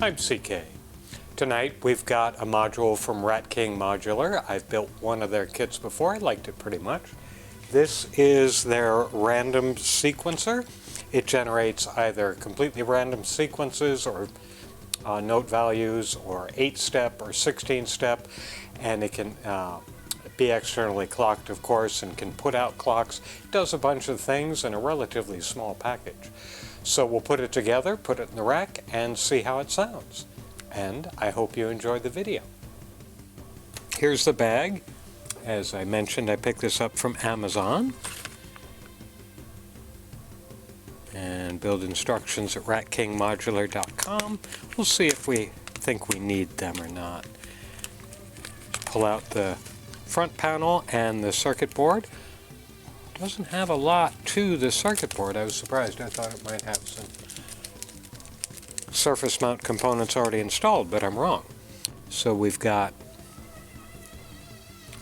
I'm CK. Tonight we've got a module from Rat King Modular. I've built one of their kits before. I liked it pretty much. This is their random sequencer. It generates either completely random sequences or note values or 8-step or 16-step, and it can be externally clocked, of course, and can put out clocks. It does a bunch of things in a relatively small package. So we'll put it together, put it in the rack, and see how it sounds. And I hope you enjoyed the video. Here's the bag. As I mentioned, I picked this up from Amazon. And build instructions at ratkingmodular.com. We'll see if we think we need them or not. Pull out the front panel and the circuit board. Doesn't have a lot to the circuit board. I was surprised. I thought it might have some surface mount components already installed, but I'm wrong. So we've got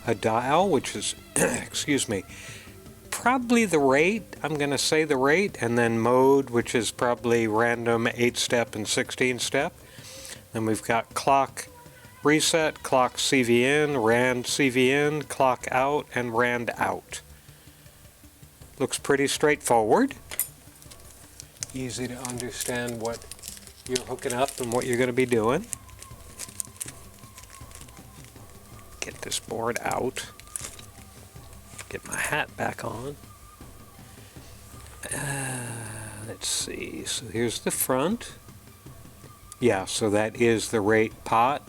a dial, which is, excuse me, probably the rate. I'm going to say the rate, and then mode, which is probably random 8-step and 16-step. Then we've got clock reset, clock CVN, rand CVN, clock out, and rand out. Looks pretty straightforward. Easy to understand what you're hooking up and what you're going to be doing. Get this board out. Get my hat back on. Let's see. So here's the front. Yeah, so that is the rate pot.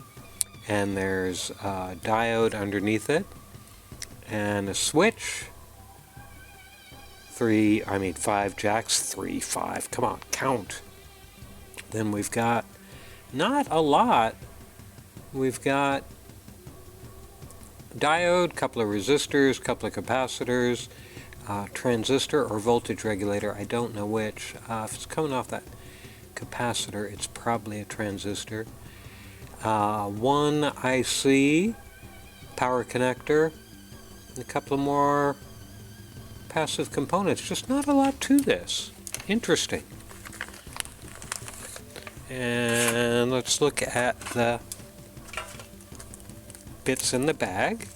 And there's a diode underneath it. And a switch. 5 jacks. 3, 5. Come on, count. Then we've got, not a lot, we've got diode, couple of resistors, couple of capacitors, transistor or voltage regulator, I don't know which. If it's coming off that capacitor, it's probably a transistor. One IC, power connector, and a couple of more passive components. Just not a lot to this. Interesting. And let's look at the bits in the bag.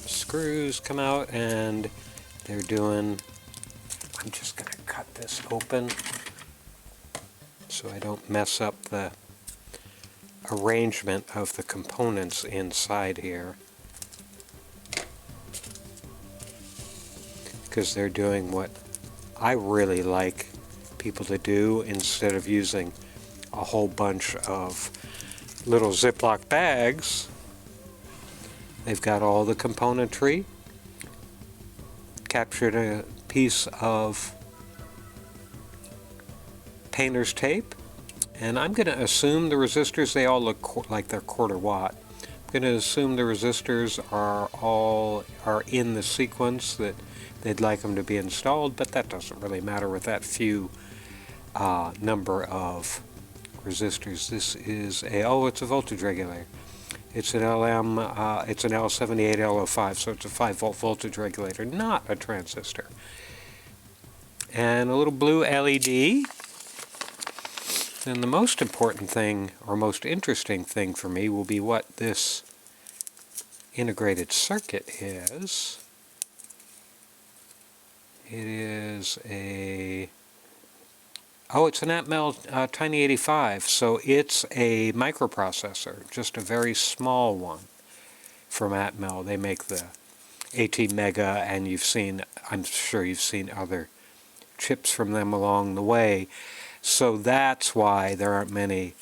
Screws come out, and they're doing, I'm just going to cut this open so I don't mess up the arrangement of the components inside here, because they're doing what I really like people to do. Instead of using a whole bunch of little Ziploc bags, they've got all the componentry, captured a piece of painter's tape, and I'm going to assume the resistors, they all look like they're quarter watt. I'm going to assume the resistors are in the sequence that they'd like them to be installed, but that doesn't really matter with that few number of resistors. This is it's a voltage regulator. It's an it's an L78LO5, so it's a 5-volt voltage regulator, not a transistor. And a little blue LED. And the most important thing, or most interesting thing for me, will be what this integrated circuit is. It is a, it's an Atmel Tiny 85, so it's a microprocessor, just a very small one from Atmel. They make the AT Mega, and I'm sure you've seen other chips from them along the way. So that's why there aren't many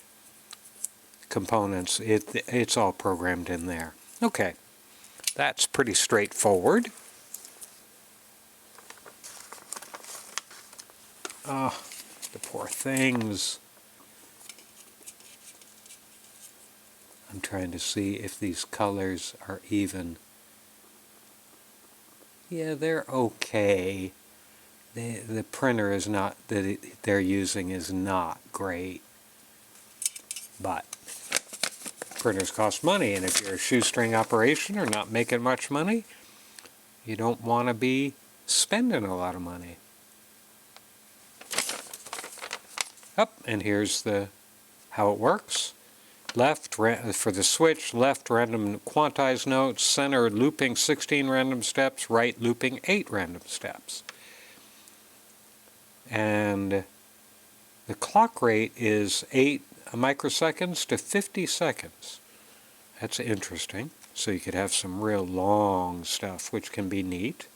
components. It's all programmed in there. Okay, that's pretty straightforward. Oh, the poor things. I'm trying to see if these colors are even. Yeah, they're okay. The printer is not, that they're using is not great. But printers cost money, and if you're a shoestring operation or not making much money, you don't want to be spending a lot of money. And here's how it works. Left for the switch, left random quantized notes, center looping 16 random steps, right looping 8 random steps. And the clock rate is 8 microseconds to 50 seconds. That's interesting. So you could have some real long stuff, which can be neat.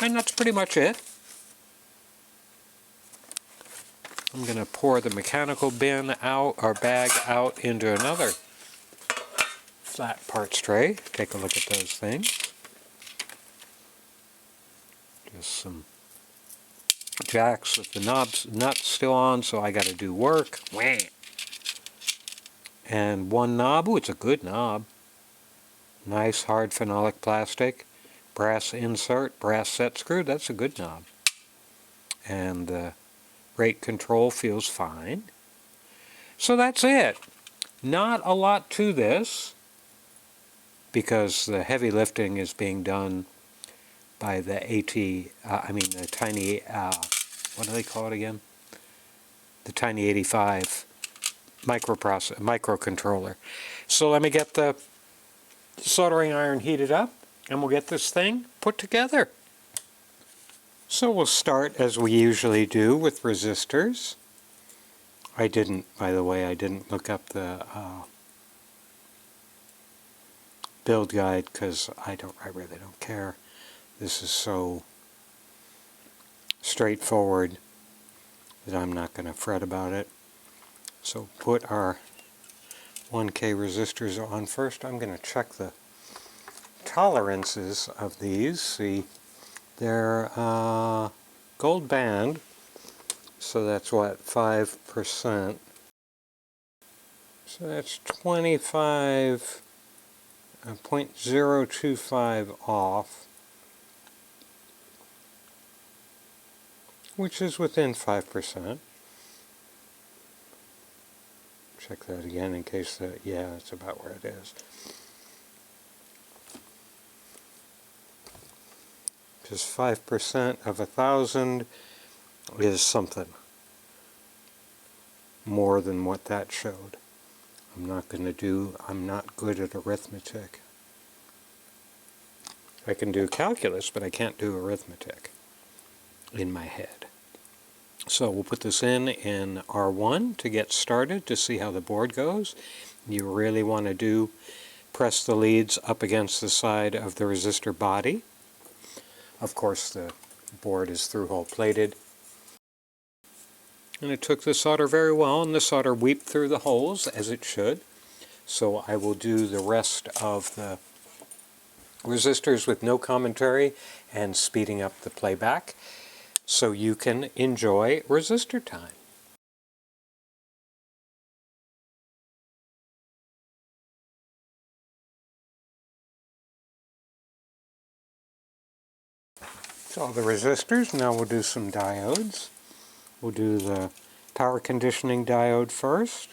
And that's pretty much it. I'm going to pour the mechanical bin out, or bag out, into another flat parts tray. Take a look at those things. Just some jacks with the nuts still on, so I got to do work. And one knob. Ooh, it's a good knob. Nice hard phenolic plastic. Brass insert, brass set screw. That's a good knob. And the rate control feels fine. So that's it. Not a lot to this, because the heavy lifting is being done by the the tiny, what do they call it again? The Tiny 85 microcontroller. So let me get the soldering iron heated up, and we'll get this thing put together. So we'll start, as we usually do, with resistors. By the way, I didn't look up the build guide, because I really don't care. This is so straightforward that I'm not going to fret about it. So put our 1K resistors on first. I'm going to check the tolerances of these. See, they're gold band, so that's what, 5%. So that's 0.025 off, which is within 5%. Check that again in case yeah, that's about where it is. Just 5% of 1,000 is something more than what that showed. I'm not good at arithmetic. I can do calculus, but I can't do arithmetic in my head. So we'll put this in R1 to get started, to see how the board goes. You really want to press the leads up against the side of the resistor body. Of course, the board is through-hole plated. And it took the solder very well, and the solder weeped through the holes, as it should. So I will do the rest of the resistors with no commentary and speeding up the playback, so you can enjoy resistor time. So all the resistors. Now we'll do some diodes. We'll do the power conditioning diode first.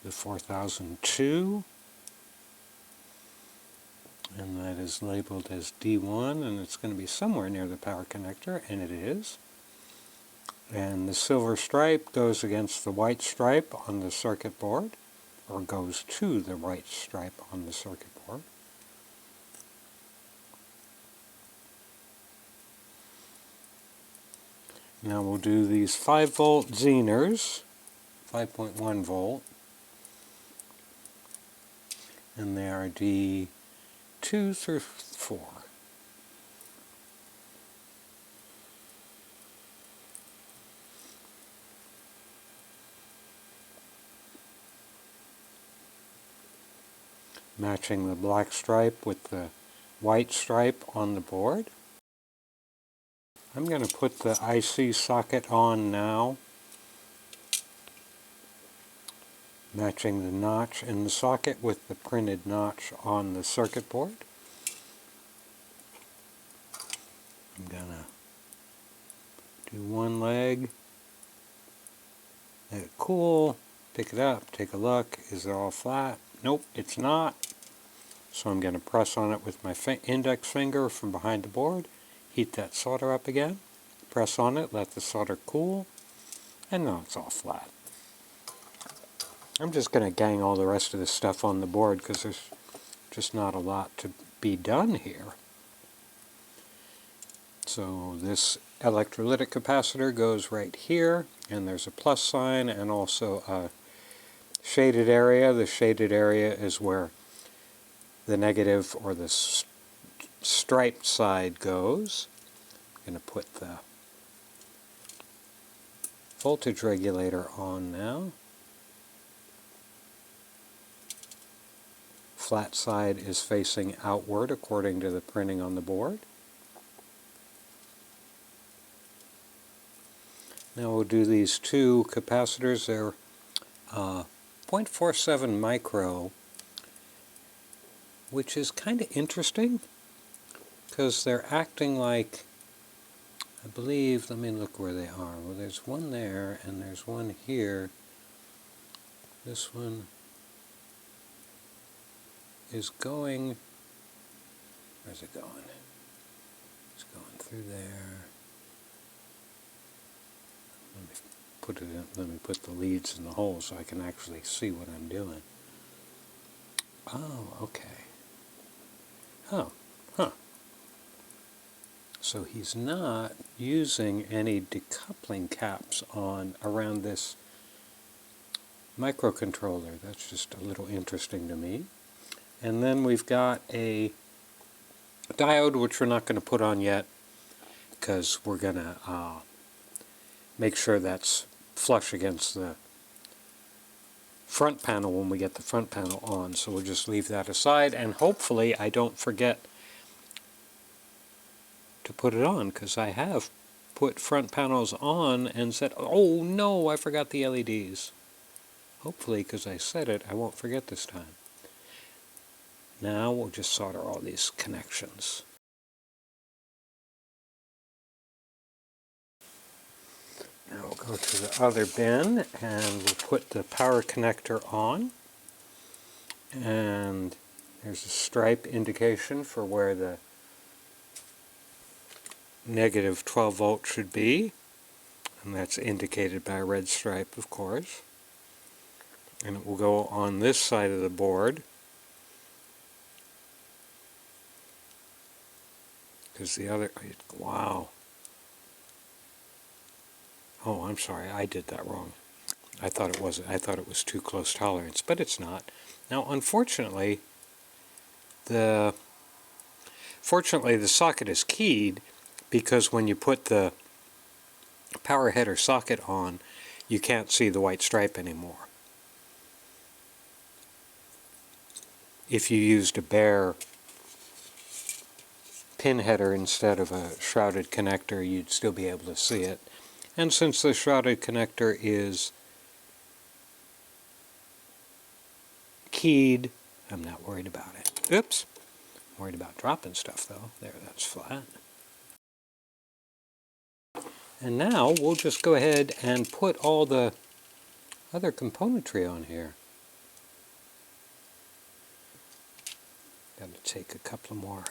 The 4002. And that is labeled as D1, and it's going to be somewhere near the power connector, and it is. And the silver stripe goes against the white stripe on the circuit board, or goes to the white stripe on the circuit board. Now we'll do these 5-volt Zehners, 5.1 volt, and they are D2 through 4. Matching the black stripe with the white stripe on the board. I'm going to put the IC socket on now, matching the notch in the socket with the printed notch on the circuit board. I'm going to do one leg, let it cool, pick it up, take a look. Is it all flat? Nope, it's not. So I'm going to press on it with my index finger from behind the board, heat that solder up again, press on it, let the solder cool, and now it's all flat. I'm just going to gang all the rest of this stuff on the board because there's just not a lot to be done here. So this electrolytic capacitor goes right here, and there's a plus sign and also a shaded area. The shaded area is where the negative or the striped side goes. I'm going to put the voltage regulator on now. Flat side is facing outward according to the printing on the board. Now we'll do these two capacitors. They're 0.47 micro, which is kind of interesting because they're acting like, I believe, let me look where they are. Well, there's one there and there's one here. This one is going, where's it going? It's going through there. Let me put the leads in the hole so I can actually see what I'm doing. Oh, okay. Oh, huh. So he's not using any decoupling caps on around this microcontroller. That's just a little interesting to me. And then we've got a diode, which we're not going to put on yet because we're going to make sure that's flush against the front panel when we get the front panel on. So we'll just leave that aside, and hopefully I don't forget to put it on, because I have put front panels on and said, oh no, I forgot the LEDs. Hopefully, because I said it, I won't forget this time. Now we'll just solder all these connections. Now we'll go to the other bin and we'll put the power connector on. And there's a stripe indication for where the negative 12 volt should be. And that's indicated by a red stripe, of course. And it will go on this side of the board. Because the other, wow. Oh, I'm sorry, I did that wrong. I thought it wasn't. I thought it was too close tolerance, but it's not. Now, unfortunately, the socket is keyed because when you put the power header socket on, you can't see the white stripe anymore. If you used a bare pin header instead of a shrouded connector, you'd still be able to see it. And since the shrouded connector is keyed, I'm not worried about it. Oops! I'm worried about dropping stuff though. There, that's flat. And now we'll just go ahead and put all the other componentry on here. Got to take a couple more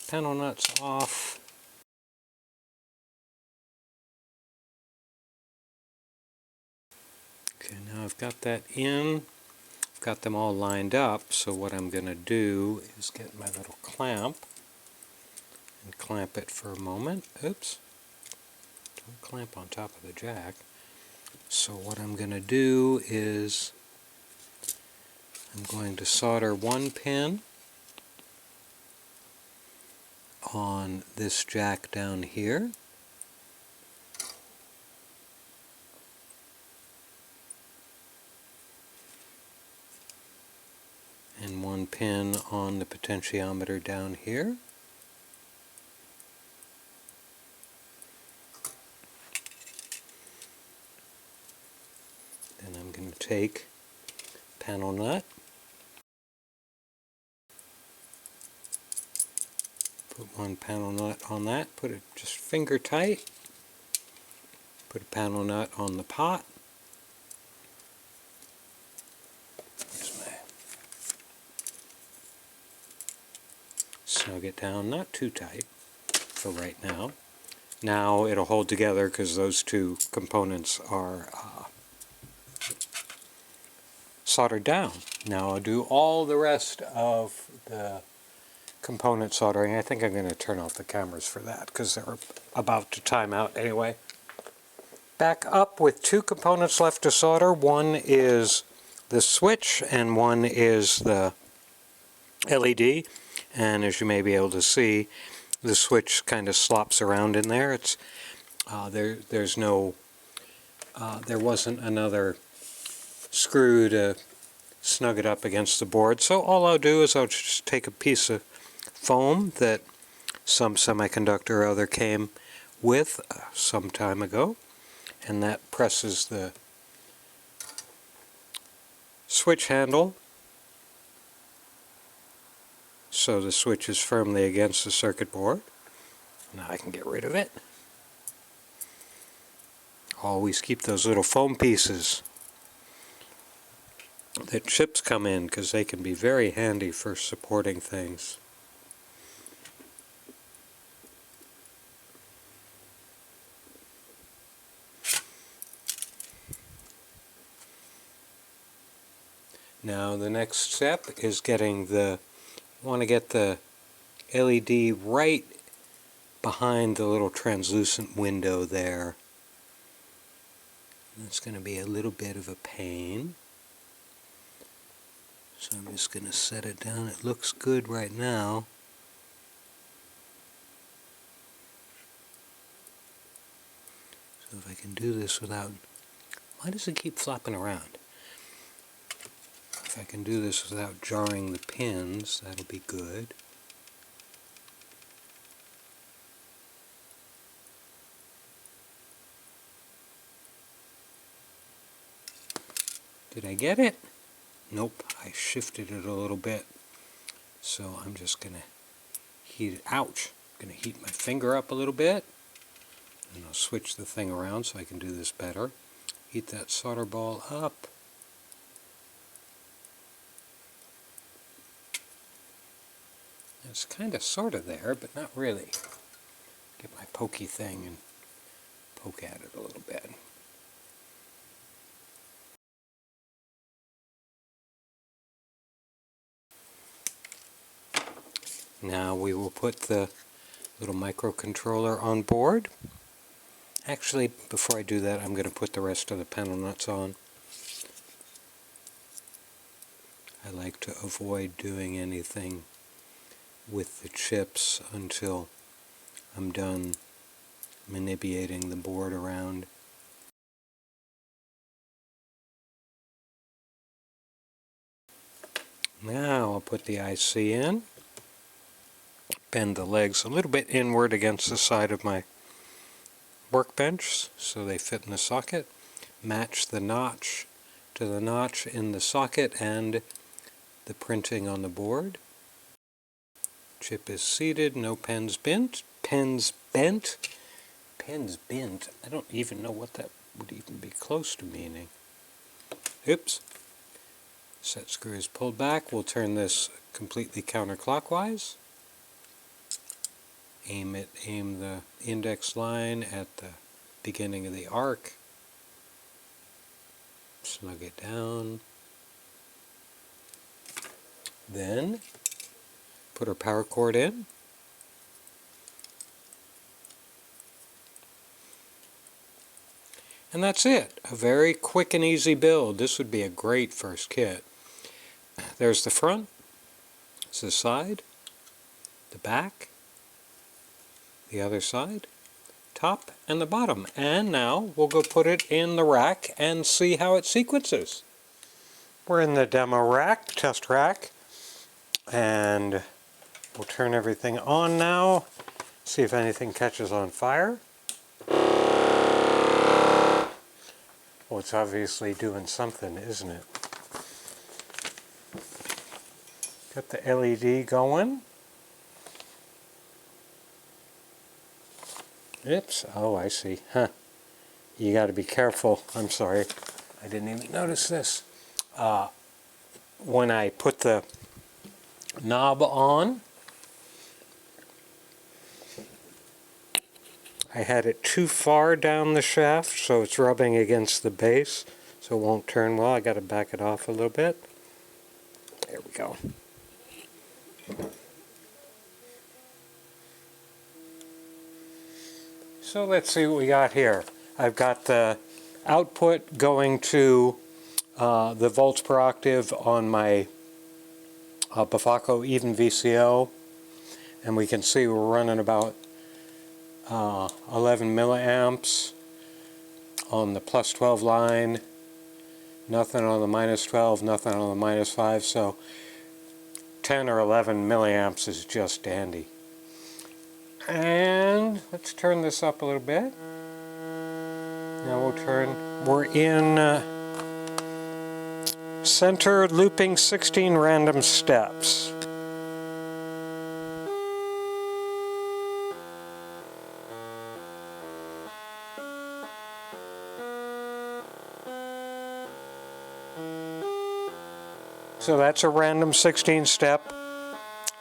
panel nuts off. Okay, now I've got that in. I've got them all lined up, so what I'm going to do is get my little clamp and clamp it for a moment. Oops. Don't clamp on top of the jack. So what I'm going to do is I'm going to solder one pin on this jack down here. And one pin on the potentiometer down here. Then I'm going to take panel nut, put one panel nut on that, put it just finger tight, put a panel nut on the pot. Snug it down, not too tight. for right now. Now it'll hold together because those two components are soldered down. Now I'll do all the rest of the component soldering. I think I'm going to turn off the cameras for that because they're about to time out anyway. Back up with two components left to solder. One is the switch and one is the LED. And as you may be able to see, the switch kind of slops around in there. It's there's no there wasn't another screw to snug it up against the board. So all I'll do is I'll just take a piece of foam that some semiconductor or other came with some time ago, and that presses the switch handle so the switch is firmly against the circuit board. Now I can get rid of it. Always keep those little foam pieces that chips come in because they can be very handy for supporting things. Now the next step is getting the, you want to get the LED right behind the little translucent window there. That's going to be a little bit of a pain. So I'm just going to set it down. It looks good right now. So if I can do this without, why does it keep flopping around? If I can do this without jarring the pins, that'll be good. Did I get it? Nope, I shifted it a little bit. So I'm just going to heat it. Ouch! I'm going to heat my finger up a little bit. And I'll switch the thing around so I can do this better. Heat that solder ball up. It's kind of sort of there, but not really. Get my pokey thing and poke at it a little bit. Now we will put the little microcontroller on board. Actually, before I do that, I'm going to put the rest of the panel nuts on. I like to avoid doing anything with the chips until I'm done manipulating the board around. Now I'll put the IC in. Bend the legs a little bit inward against the side of my workbench so they fit in the socket. Match the notch to the notch in the socket and the printing on the board. Chip is seated, no pens bent. Pens bent? Pens bent? I don't even know what that would even be close to meaning. Oops. Set screw is pulled back. We'll turn this completely counterclockwise. Aim the index line at the beginning of the arc. Snug it down. Then put our power cord in. And that's it. A very quick and easy build. This would be a great first kit. There's the front. It's the side. The back. The other side. Top and the bottom. And now we'll go put it in the rack and see how it sequences. We're in the demo rack, test rack. And we'll turn everything on now. See if anything catches on fire. Well, it's obviously doing something, isn't it? Got the LED going. Oops. Oh, I see. Huh. You got to be careful. I'm sorry. I didn't even notice this. When I put the knob on, I had it too far down the shaft, so it's rubbing against the base, so it won't turn well. I got to back it off a little bit. There we go. So let's see what we got here. I've got the output going to the volts per octave on my Bafaco even VCO, and we can see we're running about 11 milliamps on the plus 12 line, nothing on the minus 12, nothing on the minus 5, so 10 or 11 milliamps is just dandy. And let's turn this up a little bit. Now we're in center looping 16 random steps. So that's a random 16-step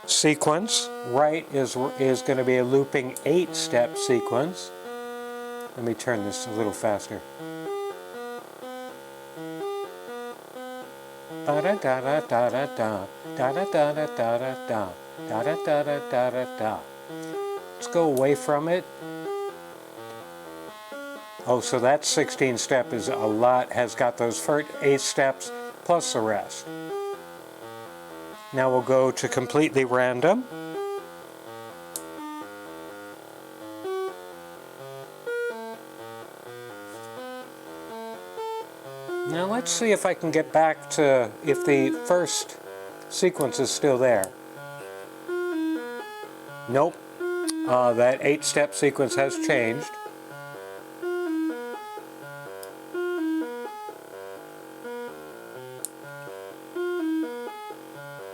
sequence. Right is going to be a looping 8-step sequence. Let me turn this a little faster. Da da da da da da da da da da da da da da da da da da da. Let's go away from it. Oh, so that 16-step is a lot. Has got those first 8 steps plus the rest. Now we'll go to completely random. Now let's see if I can get back to if the first sequence is still there. Nope. That 8-step sequence has changed.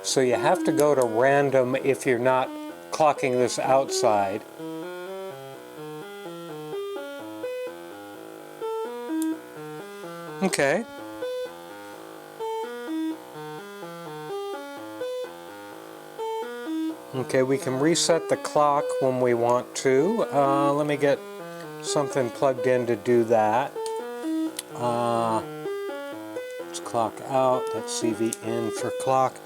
So you have to go to random if you're not clocking this outside. Okay. Okay, we can reset the clock when we want to. Let me get something plugged in to do that. Let's clock out. That's CV in for clock.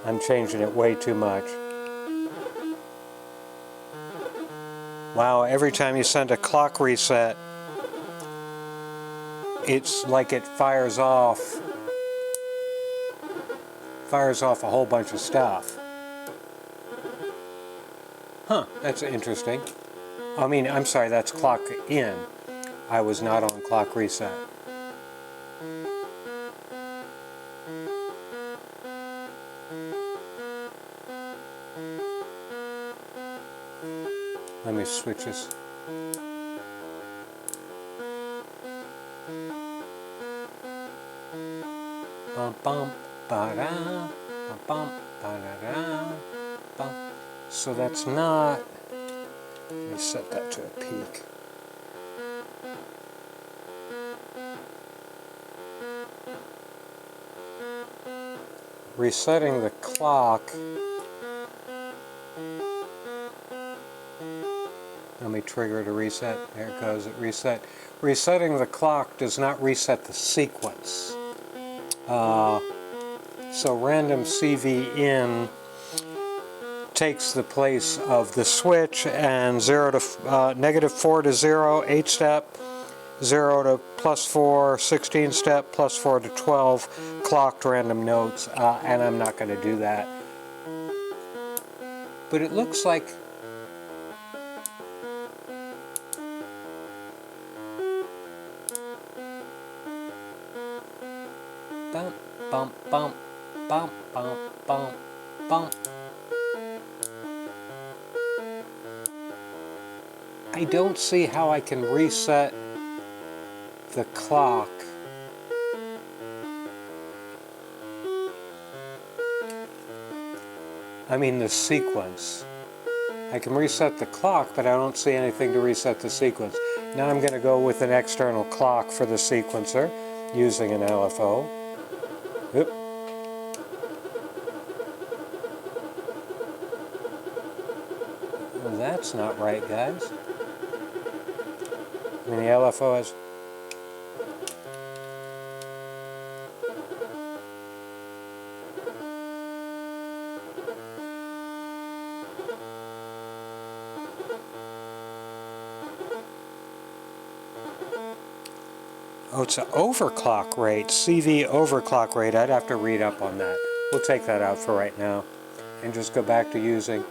I'm changing it way too much. Wow, every time you send a clock reset, it's like it fires off a whole bunch of stuff. Huh, that's interesting. I mean, I'm sorry, that's clock in. I was not on clock reset. Let me switch this. Bum bum ba-da, bum bum ba-da-da, bum. So that's not. Let me set that to a peak. Resetting the clock. Let me trigger to reset. There it goes, it reset. Resetting the clock does not reset the sequence. So random CV in takes the place of the switch, and -4 to 0, 8-step, 0 to +4, 16-step, +4 to 12, clocked random notes, and I'm not going to do that. But it looks like bump, bump, bump, bump, bump, bump, bump. I don't see how I can reset the clock. I mean the sequence. I can reset the clock, but I don't see anything to reset the sequence. Now I'm going to go with an external clock for the sequencer using an LFO. Oop. that's not right, guys. I mean, the LFO is... Oh, it's an overclock rate, CV overclock rate. I'd have to read up on that. We'll take that out for right now and just go back to using.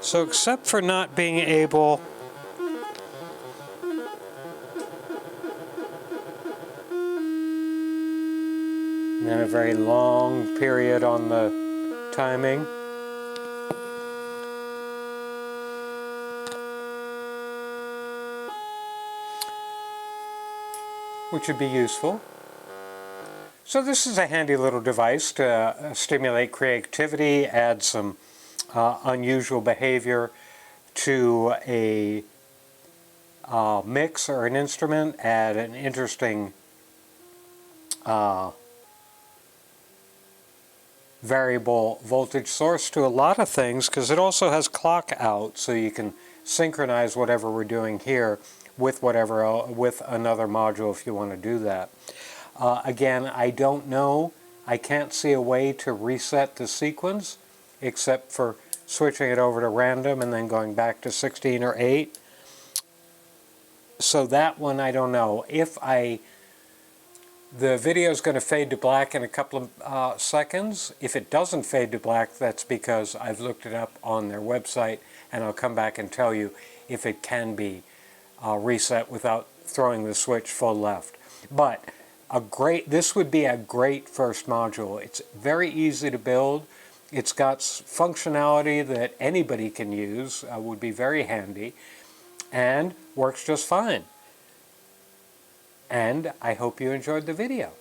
So except for not being able and then a very long period on the timing. Which would be useful. So this is a handy little device to stimulate creativity, add some unusual behavior to a mix or an instrument, add an interesting variable voltage source to a lot of things, because it also has clock out, so you can synchronize whatever we're doing here with whatever with another module if you want to do that. Again, I don't know. I can't see a way to reset the sequence except for switching it over to random and then going back to 16 or 8. So that one I don't know. The video is going to fade to black in a couple of seconds. If it doesn't fade to black, that's because I've looked it up on their website, and I'll come back and tell you if it can be reset without throwing the switch full left. But this would be a great first module. It's very easy to build. It's got functionality that anybody can use, would be very handy, and works just fine. And I hope you enjoyed the video.